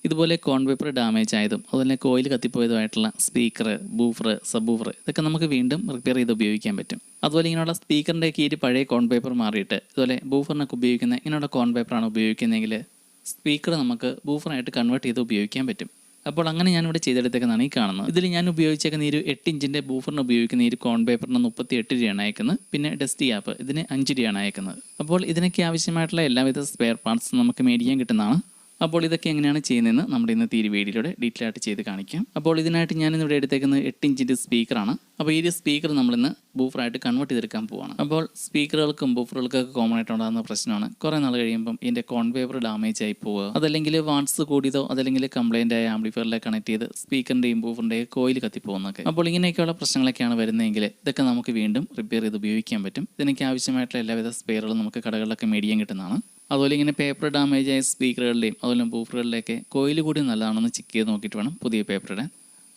ഇതുപോലെ കോൺ paper damage ആയതും അതുപോലെ കോയിൽ കത്തിപ്പോയതുമായിട്ടുള്ള സ്പീക്കർ, ബൂഫർ, സബ്ബൂഫർ ഇതൊക്കെ നമുക്ക് വീണ്ടും റിപ്പയർ ചെയ്ത് ഉപയോഗിക്കാൻ പറ്റും. അതുപോലെ ഇങ്ങനെയുള്ള സ്പീക്കറിൻ്റെയൊക്കെ ഈ പഴയ കോൺ പേപ്പർ മാറിയിട്ട് ഇതുപോലെ ബൂഫറിനൊക്കെ ഉപയോഗിക്കുന്ന ഇങ്ങനെയുള്ള കോൺ പേപ്പറാണ് ഉപയോഗിക്കുന്നതെങ്കിൽ സ്പീക്കർ നമുക്ക് ബൂഫറായിട്ട് കൺവേർട്ട് ചെയ്ത് ഉപയോഗിക്കാൻ പറ്റും. അപ്പോൾ അങ്ങനെ ഞാനിവിടെ ചെയ്തെടുത്തേക്കുന്നതാണ് ഈ കാണുന്നത്. ഇതിൽ ഞാൻ ഉപയോഗിച്ചേക്കുന്ന ഈ ഒരു 8 ഇഞ്ചിൻ്റെ ബൂഫറിന് ഉപയോഗിക്കുന്ന ഈ ഒരു കോൺ പേപ്പറിന് 38 രൂപയാണ് അയക്കുന്നത്. പിന്നെ ഡസ്റ്റി ആപ്പ് ഇതിന് 5 രൂപയാണ് അയക്കുന്നത്. അപ്പോൾ ഇതിനൊക്കെ ആവശ്യമായിട്ടുള്ള എല്ലാവിധ സ്പെയർ പാർട്സ് നമുക്ക് മേടിക്കാൻ കിട്ടുന്നതാണ്. അപ്പോൾ ഇതൊക്കെ എങ്ങനെയാണ് ചെയ്യുന്നതെന്ന് നമ്മുടെ ഇന്നത്തെ ഈ വീഡിയോയിലൂടെ ഡീറ്റെയിൽ ആയിട്ട് ചെയ്ത് കാണിക്കാം. അപ്പോൾ ഇതിനായിട്ട് ഞാനിവിടെ എടുത്തേക്കുന്നത് 8 ഇഞ്ചിൻ്റെ സ്പീക്കറാണ്. അപ്പോൾ ഈ ഒരു സ്പീക്കർ നമ്മളിന്ന് ബൂഫറായിട്ട് കൺവേർട്ട് ചെയ്തെടുക്കാൻ പോവാണ്. അപ്പോൾ സ്പീക്കറുകൾക്കും ബൂഫറുകൾക്കൊക്കെ കോമൺ ആയിട്ട് ഉണ്ടാകുന്ന പ്രശ്നമാണ് കുറേ നാൾ കഴിയുമ്പം ഇതിൻ്റെ കോൺ പേപ്പർ ഡാമേജ് ആയി പോവുക, അതല്ലെങ്കിൽ വാട്സ് കൂടിയതോ അതല്ലെങ്കിൽ കംപ്ലൈൻ്റ് ആയ ആംപ്ലിഫയറിലേക്ക് കണക്ട് ചെയ്ത് സ്പീക്കറിൻ്റെയും ബൂഫറിൻ്റെയും കോയിൽ കത്തിപ്പോകുന്നൊക്കെ. അപ്പോൾ ഇങ്ങനെയൊക്കെയുള്ള പ്രശ്നങ്ങളൊക്കെയാണ് വരുന്നതെങ്കിൽ ഇതൊക്കെ നമുക്ക് വീണ്ടും റിപ്പയർ ചെയ്ത് ഉപയോഗിക്കാൻ പറ്റും. ഇതിനൊക്കെ ആവശ്യമായിട്ടുള്ള എല്ലാവിധ സ്പെയറുകളും നമുക്ക് കടകളിലൊക്കെ മേടിക്കാൻ കിട്ടുന്നതാണ്. അതുപോലെ ഇങ്ങനെ പേപ്പർ ഡാമേജ് ആയ സ്പീക്കറുകളുടെയും അതുപോലെ ബൂഫറുകളുടെയൊക്കെ കോയിൽ കൂടി നല്ലതാണെന്ന് ചെക്ക് ചെയ്ത് നോക്കിയിട്ട് വേണം പുതിയ പേപ്പർ ഇടാൻ.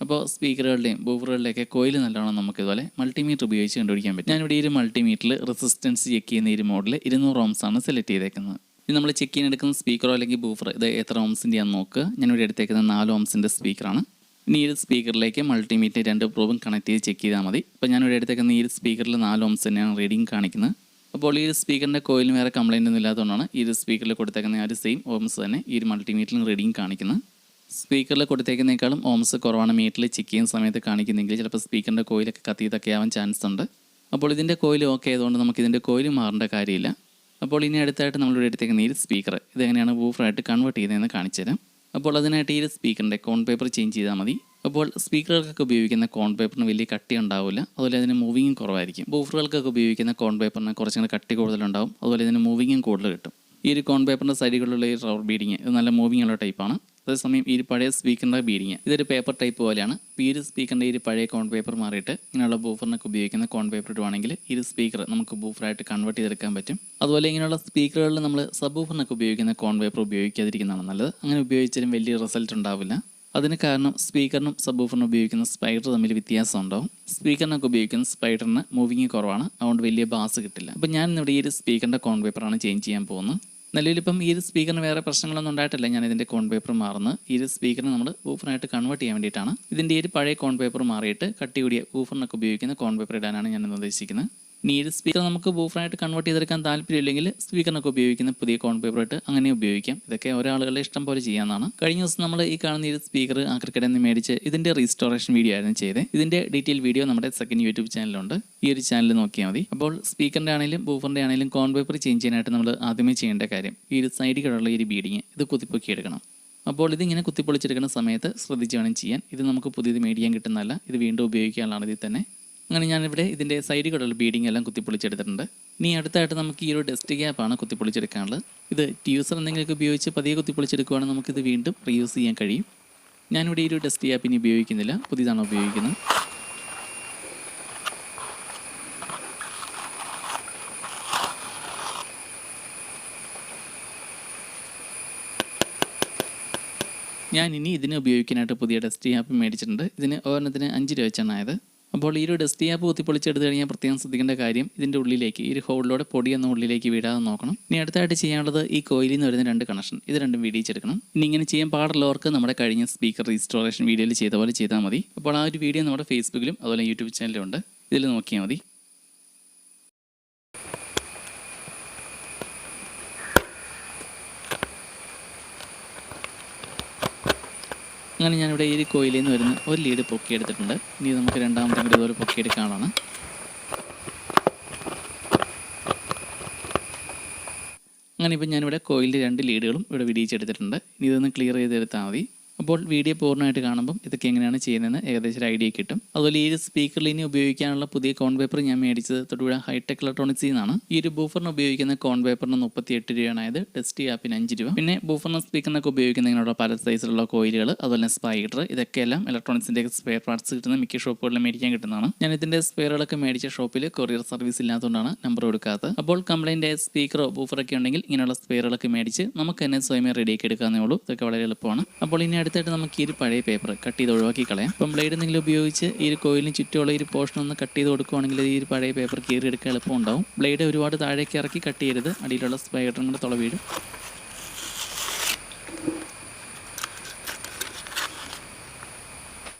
അപ്പോൾ സ്പീക്കറുകളുടെയും ബൂഫറുകളുടെയൊക്കെ കോയിൽ നല്ലതാണെന്ന് നമുക്ക് ഇതുപോലെ മൾട്ടിമീറ്റർ ഉപയോഗിച്ച് കണ്ടുപിടിക്കാൻ പറ്റും. ഞാനിവിടെ ഈ ഒരു മൾട്ടിമീറ്ററിൽ റെസിസ്റ്റൻസ് ചെക്ക് ചെയ്യുന്ന ഈ ഒരു മോഡൽ 200 ohms ആണ് സെലക്ട് ചെയ്തേക്കുന്നത്. ഇത് നമ്മൾ ചെക്ക് ചെയ്യാൻ എടുക്കുന്ന സ്പീക്കറോ അല്ലെങ്കിൽ ബൂഫർ ഇത് എത്ര ഓംസിൻ്റെയാണെന്ന് നോക്കുക. ഞാനിവിടെ എടുത്തേക്കുന്നത് 4 ohmsൻ്റെ സ്പീക്കറാണ്. ഇനി ഈ ഒരു സ്പീക്കറിലേക്ക് മൾട്ടിമീറ്റർ 2 പ്രോബും കണക്ട് ചെയ്ത് ചെക്ക് ചെയ്താൽ മതി. അപ്പോൾ ഞാനിവിടെ എടുത്തേക്കുന്ന ഈ ഒരു സ്പീക്കറിൽ 4 ohms തന്നെയാണ് റീഡിങ് കാണിക്കുന്നത്. അപ്പോൾ ഈ ഒരു സ്പീക്കറിൻ്റെ കോയിലിന് വേറെ കംപ്ലൈൻ്റ് ഒന്നും ഇല്ലാത്തതുകൊണ്ടാണ് ഈ ഒരു സ്പീക്കറിൽ കൊടുത്തേക്കുന്ന ആ ഒരു സെയിം ഓംസ് തന്നെ ഈ ഒരു മൾട്ടിമീറ്ററിൽ റീഡിങ് കാണിക്കുന്നത്. സ്പീക്കറിൽ കൊടുത്തേക്കുന്നേക്കാളും ഓംസ് കുറവാണ് മീറ്ററിൽ ചെക്ക് ചെയ്യുന്ന സമയത്ത് കാണിക്കുന്നെങ്കിൽ ചിലപ്പോൾ സ്പീക്കറിൻ്റെ കോയിലൊക്കെ കത്തിയതൊക്കെ ആവാൻ ചാൻസ് ഉണ്ട്. അപ്പോൾ ഇതിൻ്റെ കോയിൽ ഓക്കെ ആയതുകൊണ്ട് നമുക്ക് ഇതിൻ്റെ കോയിൽ മാറേണ്ട കാര്യമില്ല. അപ്പോൾ ഇനി അടുത്തായിട്ട് നമ്മളിവിടെ എടുത്തേക്കുന്ന ഈ ഒരു സ്പീക്കർ ഇതെങ്ങനെയാണ് ബൂഫറായിട്ട് കൺവേർട്ട് ചെയ്യുന്നതെന്ന് കാണിച്ചു തരാം. അപ്പോൾ അതിനായിട്ട് ഈ ഒരു സ്പീക്കറിൻ്റെ കോൺ പേപ്പർ ചേഞ്ച് ചെയ്താൽ മതി. അപ്പോൾ സ്പീക്കറുകൾക്കൊക്കെ ഉപയോഗിക്കുന്ന കോൺ പേപ്പറിന് വലിയ കട്ടി ഉണ്ടാവില്ല, അതുപോലെ അതിന് മൂവിങ്ങും കുറവായിരിക്കും. ബൂഫറുകൾക്കൊക്കെ ഉപയോഗിക്കുന്ന കോൺ പേപ്പറിന് കുറച്ചുകൂടെ കട്ടി കൂടുതലുണ്ടാവും, അതുപോലെ ഇതിന് മൂവിങ്ങും കൂടുതൽ കിട്ടും. ഈ ഒരു കോൺ പേപ്പറിൻ്റെ സൈഡുകളിലുള്ള ഈ റബ്ബർ ബീഡിങ് ഇത് നല്ല മൂവിങ് ഉള്ള ടൈപ്പാണ്. അതേസമയം ഈ ഒരു പഴയ സ്പീക്കറിൻ്റെ ബീഡിങ് ഇതൊരു പേപ്പർ ടൈപ്പ് പോലെയാണ്. ഈ ഒരു സ്പീക്കറിൻ്റെ ഈ ഒരു പഴയ കോൺ പേപ്പർ മാറിയിട്ട് ഇങ്ങനെയുള്ള ബൂഫറിനൊക്കെ ഉപയോഗിക്കുന്ന കോൺ പേപ്പർ ഇടുവാണെങ്കിൽ ഈ ഒരു സ്പീക്കർ നമുക്ക് ബൂഫറായിട്ട് കൺവേർട്ട് ചെയ്തെടുക്കാൻ പറ്റും. അതുപോലെ ഇങ്ങനെയുള്ള സ്പീക്കറുകളിൽ നമ്മൾ സബ് ബൂഫറിനൊക്കെ ഉപയോഗിക്കുന്ന കോൺ പേപ്പർ ഉപയോഗിക്കാതിരിക്കുന്നതാണ് നല്ലത്. അങ്ങനെ ഉപയോഗിച്ചാലും വലിയ റിസൾട്ട് ഉണ്ടാവില്ല. അതിന് കാരണം സ്പീക്കറിനും സബ് ബൂഫറിനും ഉപയോഗിക്കുന്ന സ്പൈഡർ തമ്മിൽ വ്യത്യാസം ഉണ്ടാവും. സ്പീക്കറിനൊക്കെ ഉപയോഗിക്കുന്ന സ്പൈഡറിന് മൂവിങ് കുറവാണ്, അതുകൊണ്ട് വലിയ ബാസ് കിട്ടില്ല. അപ്പോൾ ഞാൻ ഇവിടെ ഈ ഒരു സ്പീക്കറിൻ്റെ കോൺ പേപ്പറാണ് ചേഞ്ച് ചെയ്യാൻ പോകുന്നത്. നിലവിലിപ്പം ഈ ഒരു സ്പീക്കറിന് വേറെ പ്രശ്നങ്ങളൊന്നും ഉണ്ടായിട്ടില്ല. ഞാൻ ഇതിൻ്റെ കോൺ പേപ്പർ മാറുന്നത് ഈ ഒരു സ്പീക്കറിന് നമ്മൾ ബൂഫറിനായിട്ട് കൺവേർട്ട് ചെയ്യാൻ വേണ്ടിയിട്ടാണ്. ഇതിൻ്റെ ഈ ഒരു പഴയ കോൺ പേപ്പർ മാറിയിട്ട് കട്ടി കൂടിയ ബൂഫറിനൊക്കെ ഉപയോഗിക്കുന്ന കോൺ പേപ്പർ ഇടാനാണ് ഞാൻ ഉദ്ദേശിക്കുന്നത്. ഇനി ഈ സ്പീക്കർ നമുക്ക് ബൂഫറായിട്ട് കൺവേർട്ട് ചെയ്തെടുക്കാൻ താല്പര്യമില്ലെങ്കിൽ സ്പീക്കറിനൊക്കെ ഉപയോഗിക്കുന്ന പുതിയ കോൺ പേപ്പർ ഇട്ട് അങ്ങനെ ഉപയോഗിക്കാം. ഇതൊക്കെ ഒരാളുകളുടെ ഇഷ്ടം പോലെ ചെയ്യാവുന്നതാണ്. കഴിഞ്ഞ ദിവസം നമ്മൾ ഈ കാണുന്ന ഈ സ്പീക്കർ ആക്രിക്കടയിൽ നിന്ന് മേടിച്ച് ഇതിൻ്റെ റീസ്റ്റോറേഷൻ വീഡിയോ ആയിരുന്നു ചെയ്തത്. ഇതിൻ്റെ ഡീറ്റെയിൽ വീഡിയോ നമ്മുടെ സെക്കൻഡ് യൂട്യൂബ് ചാനലുണ്ട്, ഈ ഒരു ചാനൽ നോക്കിയാൽ മതി. അപ്പോൾ സ്പീക്കറിൻ്റെ ആണെങ്കിലും ബൂഫറിൻ്റെ ആണെങ്കിലും കോൺ പേപ്പർ ചേഞ്ച് ചെയ്യാനായിട്ട് നമ്മൾ ആദ്യമേ ചെയ്യേണ്ട കാര്യം ഈ ഒരു സൈഡിലുള്ള ഈ ഒരു ബീഡിങ് ഇത് കുത്തിപ്പൊക്കി എടുക്കണം. അപ്പോൾ ഇതിങ്ങനെ കുത്തിപ്പൊളിച്ചെടുക്കുന്ന സമയത്ത് ശ്രദ്ധിച്ച് വേണം ചെയ്യാൻ. ഇത് നമുക്ക് പുതിയത് മേടിക്കാൻ കിട്ടുന്നതല്ല, ഇത് വീണ്ടും ഉപയോഗിക്കാനുള്ളതാണ് ഇതിൽ തന്നെ. അങ്ങനെ ഞാനിവിടെ ഇതിൻ്റെ സൈഡുകളുള്ള ബീഡിങ് എല്ലാം കുത്തിപ്പൊളിച്ചെടുത്തിട്ടുണ്ട്. ഇനി അടുത്തായിട്ട് നമുക്ക് ഈ ഒരു ഡസ്റ്റ് ക്യാപ്പാണ് കുത്തിപ്പൊളിച്ചെടുക്കാനുള്ളത്. ഇത് ട്യൂസർ എന്തെങ്കിലുമൊക്കെ ഉപയോഗിച്ച് പതിയെ കുത്തിപ്പൊളിച്ചെടുക്കുകയാണെങ്കിൽ നമുക്കിത് വീണ്ടും റീയൂസ് ചെയ്യാൻ കഴിയും. ഞാനിവിടെ ഈ ഒരു ഡസ്റ്റ് ക്യാപ്പ് ഇനി ഉപയോഗിക്കുന്നില്ല, പുതിയതാണ് ഉപയോഗിക്കുന്നത്. ഞാൻ ഇനി ഇതിനെ ഉപയോഗിക്കാനായിട്ട് പുതിയ ഡസ്റ്റ് ക്യാപ്പ് മേടിച്ചിട്ടുണ്ട്. ഇതിന് ഒരെണ്ണത്തിന് 5 രൂപ വെച്ചാണ് ആയത്. അപ്പോൾ ഈ ഒരു ഡസ്റ്റ് ക്യാപ്പ് കുത്തിപ്പൊളിച്ചെടുത്ത് കഴിഞ്ഞാൽ പ്രത്യേകം ശ്രദ്ധിക്കേണ്ട കാര്യം ഇതിൻ്റെ ഉള്ളിലേക്ക് ഈ ഒരു ഹോളിലൂടെ പൊടിയൊന്നും ഉള്ളിലേക്ക് വീഴാതെ നോക്കണം. ഇനി അടുത്തായിട്ട് ചെയ്യാനുള്ളത് ഈ കോയിലിൽ നിന്ന് വരുന്ന 2 കണക്ഷൻ ഇത് രണ്ടും വീടിച്ചെടുക്കണം. ഇനി ഇങ്ങനെ ചെയ്യാൻ പാടുള്ളവർക്ക് നമ്മുടെ കഴിഞ്ഞ സ്പീക്കർ റീസ്റ്റോറേഷൻ വീഡിയോയിൽ ചെയ്ത പോലെ ചെയ്താൽ മതി. അപ്പോൾ ആ ഒരു വീഡിയോ നമ്മുടെ ഫേസ്ബുക്കിലും അതുപോലെ യൂട്യൂബ് ചാനലിലും ഉണ്ട്, ഇതിൽ നോക്കിയാൽ മതി. അങ്ങനെ ഞാനിവിടെ ഈ കോയിലിൽ നിന്ന് വരുന്ന ഒരു ലീഡ് പൊക്കിയെടുത്തിട്ടുണ്ട്. ഇനി നമുക്ക് രണ്ടാമത്തെ കൂടി ഇതുപോലെ പൊക്കിയെടുക്കാനാണ്. അങ്ങനെ ഇപ്പം ഞാനിവിടെ കോയിലിൻ്റെ 2 ലീഡുകളും ഇവിടെ വിടിയിച്ചെടുത്തിട്ടുണ്ട്. ഇനി ഇതൊന്ന് ക്ലിയർ ചെയ്തെടുത്താൽ മതി. അപ്പോൾ വീഡിയോ പൂർണ്ണമായിട്ട് കാണുമ്പം ഇതൊക്കെ എങ്ങനെയാണ് ചെയ്യുന്നതെന്ന് ഏകദേശം ഒരു ഐഡിയ കിട്ടും. അതുപോലെ ഈ ഒരു സ്പീക്കറിൽ ഇനി ഉപയോഗിക്കാനുള്ള പുതിയ കോൺ പേപ്പർ ഞാൻ മേടിച്ചത് തൊടുപുഴ ഹൈടെക് ഇലക്ട്രോണിക്സിൽ നിന്നാണ്. ഈ ഒരു ബൂഫറിന് ഉപയോഗിക്കുന്ന കോൺ പേപ്പറിന് 38 രൂപയാണത്, ഡസ്റ്റ് ക്യാപ്പിന് 5 രൂപ. പിന്നെ ബൂഫറിന് സ്പീക്കറിനൊക്കെ ഉപയോഗിക്കുന്ന ഇങ്ങനെയുള്ള പല സൈസിലുള്ള കോയിലുകൾ അതുപോലെ സ്പൈഡർ ഇതൊക്കെയെല്ലാം ഇലക്ട്രോണിക്സിൻ്റെ സ്പെയർ പാർട്സ് കിട്ടുന്ന മിക്ക ഷോപ്പുകളിലും മേടിക്കാൻ കിട്ടുന്നതാണ്. ഞാൻ ഇതിൻ്റെ സ്പെയറുകളൊക്കെ മേടിച്ച ഷോപ്പിൽ കൊറിയർ സർവീസ് ഇല്ലാത്തതുകൊണ്ടാണ് നമ്പർ കൊടുക്കാത്തത്. അപ്പോൾ കംപ്ലൈൻ്റ് ആയ സ്പീക്കറോ ബൂഫറൊക്കെ ഉണ്ടെങ്കിൽ ഇങ്ങനെയുള്ള സ്പെയറുകളൊക്കെ മേടിച്ച് നമുക്ക് തന്നെ സ്വയമേ റെഡിയാക്കി എടുക്കാവുന്നേ ഉള്ളൂ. ഇതൊക്കെ വളരെ എളുപ്പമാണ്. അപ്പോൾ ഇനി അടുത്തായിട്ട് നമുക്ക് ഈ ഒരു പഴയ പേപ്പർ കട്ട് ചെയ്ത് ഒഴിവാക്കി കളയാം. അപ്പം ബ്ലേഡ് എന്തെങ്കിലും ഉപയോഗിച്ച് ഈ ഒരു കോയിലിന് ചുറ്റുമുള്ള ഈ ഒരു പോർഷൻ ഒന്ന് കട്ട് ചെയ്ത് കൊടുക്കുകയാണെങ്കിൽ ഈ ഒരു പഴയ പേപ്പർ കീറിയെടുക്കാൻ എളുപ്പം ഉണ്ടാവും. ബ്ലേഡ് ഒരുപാട് താഴേക്ക് ഇറക്കി കട്ട് ചെയ്യരുത്, അടിയിലുള്ള സ്പൈഡറും കൂടെ തുള വീഴും.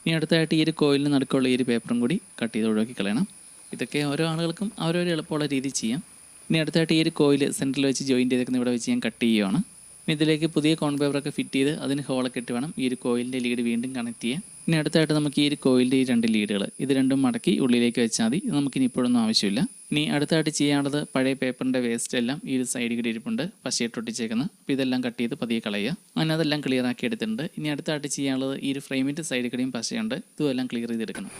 ഇനി അടുത്തായിട്ട് ഈ ഒരു കോയിലിന് നടുക്കുള്ള ഈ ഒരു പേപ്പറും കൂടി കട്ട് ചെയ്ത് ഒഴിവാക്കി കളയണം. ഇതൊക്കെ ഓരോ ആളുകൾക്കും അവരവർ എളുപ്പമുള്ള രീതി ചെയ്യാം. ഇനി അടുത്തായിട്ട് ഈ ഒരു കോയിൽ സെൻറ്ററിൽ വെച്ച് ജോയിൻ ചെയ്തേക്കുന്ന ഇവിടെ വെച്ച് ഞാൻ കട്ട് ചെയ്യുകയാണ്. ഇനി ഇതിലേക്ക് പുതിയ കോൺ പേപ്പറൊക്കെ ഫിറ്റ് ചെയ്ത് അതിന് ഹോളൊക്കെ ഇട്ട് വേണം ഈ ഒരു കോയിലിൻ്റെ ലീഡ് വീണ്ടും കണക്ട് ചെയ്യാൻ. ഇനി അടുത്തായിട്ട് നമുക്ക് ഈ ഒരു കോയിലിൻ്റെ ഈ 2 ലീഡുകൾ ഇത് രണ്ടും മടക്കി ഉള്ളിലേക്ക് വെച്ചാൽ മതി. നമുക്കിനി ഇപ്പോഴൊന്നും ആവശ്യമില്ല. ഇനി അടുത്തായിട്ട് ചെയ്യാനുള്ളത് പഴയ പേപ്പറിൻ്റെ വേസ്റ്റ് എല്ലാം ഈ ഒരു സൈഡിൽ കൂടി ഇരിപ്പുണ്ട്, പശയിട്ട് ഒട്ടിച്ചേക്കുന്നത്. അപ്പോൾ ഇതെല്ലാം കട്ട് ചെയ്ത് പതിയെ കളയുക. അങ്ങനെ അതെല്ലാം ക്ലിയർ ആക്കി എടുത്തിട്ടുണ്ട്. ഇനി അടുത്തായിട്ട് ചെയ്യാനുള്ളത് ഈ ഒരു ഫ്രെയിമിൻ്റെ സൈഡിൽ കൂടിയും പശയുണ്ട്, ഇതുമെല്ലാം ക്ലിയർ ചെയ്തെടുക്കണം.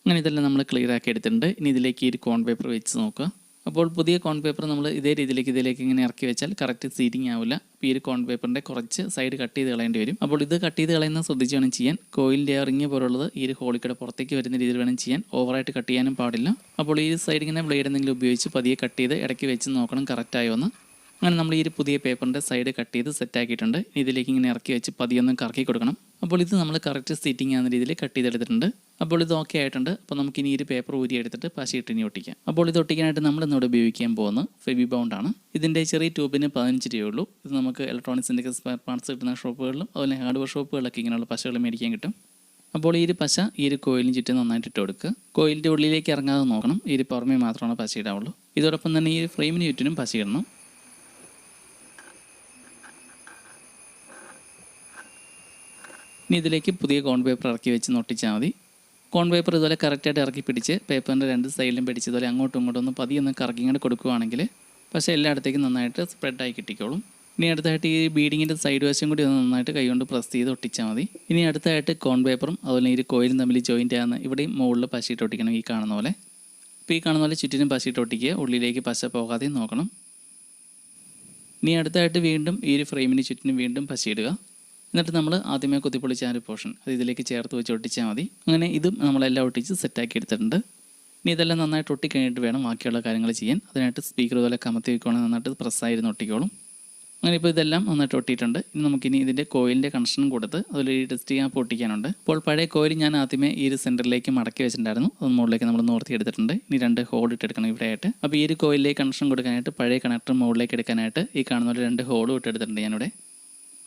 അങ്ങനെ ഇതെല്ലാം നമ്മൾ ക്ലിയർ ആക്കി എടുത്തിട്ടുണ്ട്. ഇനി ഇതിലേക്ക് ഈ ഒരു കോൺ പേപ്പർ വെച്ച് നോക്കുക. അപ്പോൾ പുതിയ കോൺ പേപ്പർ നമ്മൾ ഇതേ ഇതിലേക്ക് ഇങ്ങനെ ഇറക്കി വെച്ചാൽ കറക്റ്റ് സീറ്റിംഗ് ആവില്ല. അപ്പോൾ ഈ ഒരു കോൺ പേപ്പറിൻ്റെ കുറച്ച് സൈഡ് കട്ട് ചെയ്ത് കളയേണ്ടി വരും. അപ്പോൾ ഇത് കട്ട് ചെയ്ത് കളയുന്ന ശ്രദ്ധിച്ച് വേണം ചെയ്യാൻ. കോയിലിൻ്റെ റിങ് പോലുള്ളത് ഈ ഒരു ഹോളിക്കടെ പുറത്തേക്ക് വരുന്ന രീതിയിൽ വേണം ചെയ്യാൻ. ഓവറായിട്ട് കട്ട് ചെയ്യാനും പാടില്ല. അപ്പോൾ ഈ സൈഡ് ഇങ്ങനെ ബ്ലേഡ് എന്തെങ്കിലും ഉപയോഗിച്ച് പതിയെ കട്ട് ചെയ്ത് ഇടയ്ക്ക് വെച്ച് നോക്കണം കറക്റ്റായോ എന്ന്. അങ്ങനെ നമ്മൾ ഈ ഒരു പുതിയ പേപ്പറിൻ്റെ സൈഡ് കട്ട് ചെയ്ത് സെറ്റാക്കിയിട്ടുണ്ട്. ഇതിലേക്ക് ഇങ്ങനെ ഇറക്കി വെച്ച് പതിയൊന്നും കറക്കി കൊടുക്കണം. അപ്പോൾ ഇത് നമ്മൾ കറക്റ്റ് സീറ്റിംഗ് ആകുന്ന രീതിയിൽ കട്ട് ചെയ്തെടുത്തിട്ടുണ്ട്. അപ്പോൾ ഇത് ഓക്കെ ആയിട്ടുണ്ട്. അപ്പോൾ നമുക്ക് ഇനി ഈ ഒരു പേപ്പർ ഊരി എടുത്തിട്ട് പശയിട്ടിനി ഒട്ടിക്കാം. അപ്പോൾ ഇത് ഒട്ടിക്കാനായിട്ട് നമ്മൾ ഇന്നിവിടെ ഉപയോഗിക്കാൻ പോകുന്നത് ഫെവി ബൗണ്ടാണ്. ഇതിൻ്റെ ചെറിയ ട്യൂബിന് 15 രൂപയുള്ളൂ. ഇത് നമുക്ക് ഇലക്ട്രോണിക്സിൻ്റെ സ്പെയർ പാർട്സ് കിട്ടുന്ന ഷോപ്പുകളിലും അതുപോലെ ഹാർഡ്വെയർ ഷോപ്പുകളിലൊക്കെ ഇങ്ങനെയുള്ള പശകൾ മേടിക്കാൻ കിട്ടും. അപ്പോൾ ഈ ഒരു പശ ഈ ഒരു കോയിലിന് ചുറ്റും നന്നായിട്ട് ഇട്ട് കൊടുക്കുക. കോയിലിൻ്റെ ഉള്ളിലേക്ക് ഇറങ്ങാതെ നോക്കണം. ഈ ഒരു പുറമേ മാത്രമാണ് പശ ഇടാവുള്ളൂ. ഇതോടൊപ്പം തന്നെ ഈ ഒരു ഫ്രെയിമിന് ചുറ്റിനും പശ ഇടണം. ഇനി ഇതിലേക്ക് പുതിയ കോൺ പേപ്പർ ഇറക്കി വെച്ച് ഒട്ടിച്ചാൽ മതി. കോൺ പേപ്പർ ഇതുപോലെ കറക്റ്റായിട്ട് ഇറക്കി പിടിച്ച് പേപ്പറിൻ്റെ 2 സൈഡിലും പിടിച്ച് ഇതുപോലെ അങ്ങോട്ടും ഇങ്ങോട്ടും ഒന്ന് പതിയൊന്ന് കറക്കിങ്ങോട്ട് കൊടുക്കുകയാണെങ്കിൽ പക്ഷേ എല്ലായിടത്തേക്കും നന്നായിട്ട് സ്പ്രെഡായി കിട്ടിക്കോളും. ഇനി അടുത്തായിട്ട് ഈ ബീഡിങ്ങിൻ്റെ സൈഡ് വശം കൂടി ഒന്ന് നന്നായിട്ട് കൈകൊണ്ട് പ്രസ് ചെയ്ത് ഒട്ടിച്ചാൽ മതി. ഇനി അടുത്തായിട്ട് കോൺ പേപ്പറും അതുപോലെ ഈ കോയിലും തമ്മിൽ ജോയിൻ്റ് ആകുന്ന ഇവിടെയും മുകളിൽ പശയിട്ട് ഒട്ടിക്കണം. ഈ കാണുന്ന പോലെ. ഇപ്പോൾ ഈ കാണുന്ന പോലെ ചുറ്റിനും പശയിട്ട് ഒട്ടിക്കുക. ഉള്ളിലേക്ക് പശ പോകാതെ നോക്കണം. ഇനി അടുത്തായിട്ട് വീണ്ടും ഈ ഒരു ഫ്രെയിമിന് ചുറ്റിനും വീണ്ടും പശയിടുക. എന്നിട്ട് നമ്മൾ ആദ്യമേ കുത്തിപ്പൊളിച്ച ആ ഒരു പോർഷൻ അത് ഇതിലേക്ക് ചേർത്ത് വെച്ച് ഒട്ടിച്ചാൽ മതി. അങ്ങനെ ഇതും നമ്മളെല്ലാം ഒട്ടിച്ച് സെറ്റാക്കി എടുത്തിട്ടുണ്ട്. ഇനി ഇതെല്ലാം നന്നായിട്ട് ഒട്ടിക്കഴിഞ്ഞിട്ട് വേണം ബാക്കിയുള്ള കാര്യങ്ങൾ ചെയ്യാൻ. അതിനായിട്ട് സ്പീക്കർ പോലെ കമത്തി വയ്ക്കുകയാണെങ്കിൽ നന്നായിട്ട് പ്രസ്സായിരുന്നു ഒട്ടിക്കോളും. അങ്ങനെ ഇപ്പോൾ ഇതെല്ലാം നന്നായിട്ട് ഒട്ടിയിട്ടുണ്ട്. ഇനി നമുക്കിനി ഇതിൻ്റെ കോയിലിൻ്റെ കണക്ഷനും കൊടുത്ത് അതിൽ ഈ ടെസ്റ്റ് ചെയ്യാൻ പൊട്ടിക്കാനുണ്ട്. അപ്പോൾ പഴയ കോയിൽ ഞാൻ ആദ്യമേ ഈ ഒരു സെൻറ്ററിലേക്ക് മടക്കി വെച്ചിട്ടുണ്ടായിരുന്നു. അത് മുകളിലേക്ക് നമ്മൾ നോർത്തി എടുത്തിട്ടുണ്ട്. ഇനി 2 ഹോൾ ഇട്ടെടുക്കണം ഇവിടെ ആയിട്ട്. അപ്പോൾ ഈ ഒരു കോയിലിലേക്ക് കണക്ഷൻ കൊടുക്കാനായിട്ട് പഴയ കണക്ടർ മുകളിലേക്ക് എടുക്കാനായിട്ട് ഈ കാണുന്ന പോലെ 2 ഹോളും ഇട്ടെടുത്തിട്ടുണ്ട് ഞാനിവിടെ.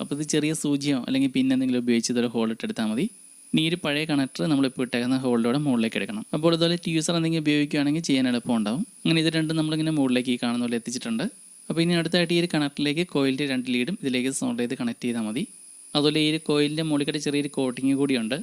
അപ്പോൾ ഇത് ചെറിയ സൂചിയോ അല്ലെങ്കിൽ പിന്നെ എന്തെങ്കിലും ഉപയോഗിച്ച് ഇതൊരു ഹോൾ ഇട്ടെടുത്താൽ മതി. ഇനി ഈ ഒരു പഴയ കണക്ടർ നമ്മളിപ്പോൾ ഇട്ടേക്കുന്ന ഹോളിലൂടെ മുകളിലേക്ക് എടുക്കണം. അപ്പോൾ ഇതുപോലെ ട്യൂസർ എന്തെങ്കിലും ഉപയോഗിക്കുകയാണെങ്കിൽ ചെയ്യാൻ എളുപ്പമുണ്ടാവും. അങ്ങനെ ഇത് രണ്ടും നമ്മളിങ്ങനെ മുകളിലേക്ക് ഈ കാണുന്ന പോലെ എത്തിച്ചിട്ടുണ്ട്. അപ്പോൾ ഇനി അടുത്തായിട്ട് ഈ ഒരു കണക്ടറിലേക്ക് കോയിലിൻ്റെ 2 ലീഡും ഇതിലേക്ക് സോൾഡ് ചെയ്ത് കണക്ട് ചെയ്താൽ മതി. അതുപോലെ ഈ ഒരു കോയിലിൻ്റെ മുകളിൽ ചെറിയൊരു കോട്ടിങ് കൂടിയുണ്ട്.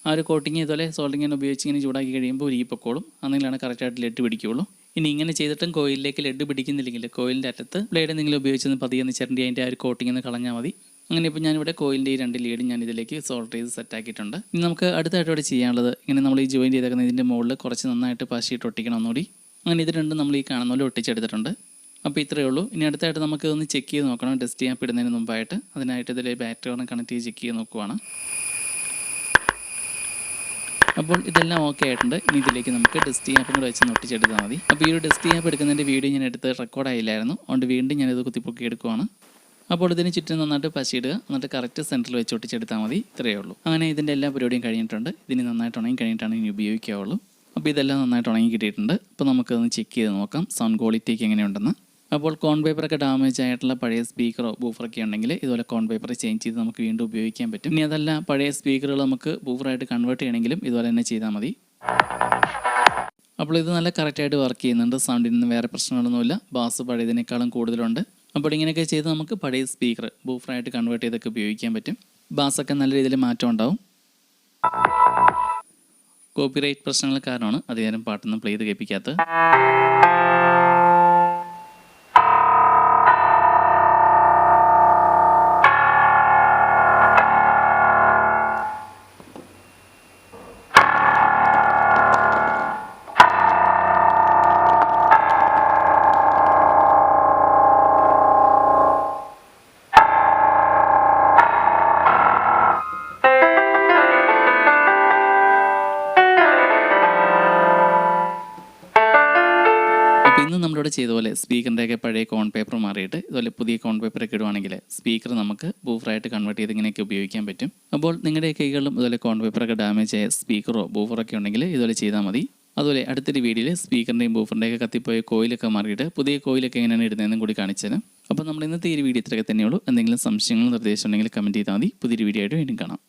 ആ ഒരു കോട്ടിങ് ഇതുപോലെ സോൾഡിങ്ങിന് ഉപയോഗിച്ച് ഇങ്ങനെ ചൂടാക്കി കഴിയുമ്പോൾ ഉരുകിപ്പൊക്കോളും. അന്നെങ്കിലാണ് കറക്റ്റായിട്ട് ലെഡ് പിടിക്കുകയുള്ളൂ. ഇനി ഇങ്ങനെ ചെയ്തിട്ടും കോയിലിലേക്ക് ലെഡ് പിടിക്കുന്നില്ലെങ്കിൽ കോയിലിൻ്റെ അറ്റത്ത് ബ്ലേഡ് എന്തെങ്കിലും ഉപയോഗിച്ചൊന്ന് പതിയൊന്ന് ചിരണ്ടി അതിൻ്റെ ആ ഒരു കോട്ടിങ് ഒന്ന് കളഞ്ഞാൽ മതി. അങ്ങനെ ഇപ്പോൾ ഞാനിവിടെ കോയിലിൻ്റെ ഈ 2 ലീഡും ഞാൻ ഇതിലേക്ക് സോൾഡ് ചെയ്ത് സെറ്റാക്കിയിട്ടുണ്ട്. ഇനി നമുക്ക് അടുത്തായിട്ട് ഇവിടെ ചെയ്യാനുള്ളത് ഇങ്ങനെ നമ്മൾ ഈ ജോയിൻ ചെയ്തേക്കുന്ന ഇതിൻ്റെ മുകളിൽ കുറച്ച് നന്നായിട്ട് പശയിട്ട് ഒട്ടിക്കണം ഒന്നുകൂടി. അങ്ങനെ ഇത് രണ്ടും നമ്മൾ ഈ കാണുന്ന പോലെ ഒട്ടിച്ചെടുത്തിട്ടുണ്ട്. അപ്പോൾ ഇത്രയേ ഉള്ളൂ. ഇനി അടുത്തായിട്ട് നമുക്ക് ഒന്ന് ചെക്ക് ചെയ്ത് നോക്കണം ടെസ്റ്റ് ചെയ്യാൻ പെടുന്നതിന് മുമ്പായിട്ട്. അതിനായിട്ട് ഇതിൽ ബാറ്ററി ഒന്ന് കണക്ട് ചെയ്ത് ചെക്ക് ചെയ്ത് നോക്കുവാണ്. അപ്പോൾ ഇതെല്ലാം ഓക്കെ ആയിട്ടുണ്ട്. ഇനി ഇതിലേക്ക് നമുക്ക് ടെസ്റ്റ് ആപ്പും കൂടെ വെച്ച് ഒട്ടിച്ചെടുത്താൽ മതി. അപ്പോൾ ഈ ഒരു ടെസ്റ്റ് ആപ്പ് എടുക്കുന്നതിൻ്റെ വീഡിയോ ഞാൻ എടുത്ത് റെക്കോർഡായില്ലായിരുന്നു. അതുകൊണ്ട് വീണ്ടും ഞാനിത് കുത്തിപ്പൊക്കി എടുക്കുവാണ്. അപ്പോൾ ഇതിന് ചുറ്റും നന്നായിട്ട് പശയിടുക. എന്നിട്ട് കറക്റ്റ് സെൻറ്ററിൽ വെച്ച് ഒട്ടിച്ചെടുത്താൽ മതി. ഇത്രയേ ഉള്ളൂ. അങ്ങനെ ഇതിൻ്റെ എല്ലാ പരിപാടിയും കഴിഞ്ഞിട്ടുണ്ട്. ഇതിന് നന്നായിട്ട് ഉണങ്ങി കഴിഞ്ഞിട്ടാണ് ഇനി ഉപയോഗിക്കാവുള്ളൂ. അപ്പോൾ ഇതെല്ലാം നന്നായിട്ട് ഉണങ്ങി കിട്ടിയിട്ടുണ്ട്. അപ്പോൾ നമുക്കതൊന്ന് ചെക്ക് ചെയ്ത് നോക്കാം സൗണ്ട് ക്വാളിറ്റിക്ക് എങ്ങനെയുണ്ടെന്ന്. അപ്പോൾ കോൺ പേപ്പറൊക്കെ ഡാമേജ് ആയിട്ടുള്ള പഴയ സ്പീക്കറോ ബൂഫറൊക്കെ ഉണ്ടെങ്കിൽ ഇതുപോലെ കോൺ പേപ്പർ ചേഞ്ച് ചെയ്ത് നമുക്ക് വീണ്ടും ഉപയോഗിക്കാൻ പറ്റും. ഇനി അതല്ല പഴയ സ്പീക്കറുകൾ നമുക്ക് ബൂഫറായിട്ട് കൺവേർട്ട് ചെയ്യണമെങ്കിലും ഇതുപോലെ തന്നെ ചെയ്താൽ മതി. അപ്പോൾ ഇത് നല്ല കറക്റ്റായിട്ട് വർക്ക് ചെയ്യുന്നുണ്ട്. സൗണ്ടിന് വേറെ പ്രശ്നങ്ങളൊന്നുമില്ല. ബാസ് പഴയതിനേക്കാളും കൂടുതലുണ്ട്. അപ്പോൾ ഇങ്ങനെയൊക്കെ ചെയ്ത് നമുക്ക് പഴയ സ്പീക്കർ ബൂഫറായിട്ട് കൺവേർട്ട് ചെയ്തൊക്കെ ഉപയോഗിക്കാൻ പറ്റും. ബാസൊക്കെ നല്ല രീതിയിൽ മാറ്റം ഉണ്ടാവും. കോപ്പിറൈറ്റ് പ്രശ്നങ്ങൾ കാരണമാണ് അധികം പാട്ടൊന്നും പ്ലേ ചെയ്ത് കേൾപ്പിക്കാത്തത്. അപ്പോൾ ഇന്ന് നമ്മളിവിടെ ചെയ്ത പോലെ സ്പീക്കറിൻ്റെയൊക്കെ പഴയ കോൺ പേപ്പർ മാറിയിട്ട് ഇതുപോലെ പുതിയ കോൺ പേപ്പറൊക്കെ ഇടുവാണെങ്കിൽ സ്പീക്കർ നമുക്ക് ബൂഫറായിട്ട് കൺവേർട്ട് ചെയ്ത് ഇങ്ങനെയൊക്കെ ഉപയോഗിക്കാൻ പറ്റും. അപ്പോൾ നിങ്ങളുടെ കൈകളിലും ഇതുപോലെ കോൺ പേപ്പറൊക്കെ ഡാമേജ് ആയ സ്പീക്കറോ ബൂഫറൊക്കെ ഉണ്ടെങ്കിൽ ഇതുപോലെ ചെയ്താൽ മതി. അതുപോലെ അടുത്തൊരു വീഡിയോയിൽ സ്പീക്കറിൻ്റെയും ബൂഫറിൻ്റെയൊക്കെ കത്തിപ്പോയ കോയിലൊക്കെ മാറിയിട്ട് പുതിയ കോയിലൊക്കെ എങ്ങനെയാണ് ഇടുന്നതെന്നും കൂടി കാണിച്ചു തരാം. അപ്പോൾ നമ്മൾ ഇന്നത്തെ ഈ വീഡിയോ ഇത്രയൊക്കെ തന്നെയുള്ളൂ. എന്തെങ്കിലും സംശയങ്ങളും നിർദ്ദേശം ഉണ്ടെങ്കിൽ കമൻറ്റ് ചെയ്താൽ മതി. പുതിയൊരു വീഡിയോ ആയിട്ട് വീണ്ടും കാണാം.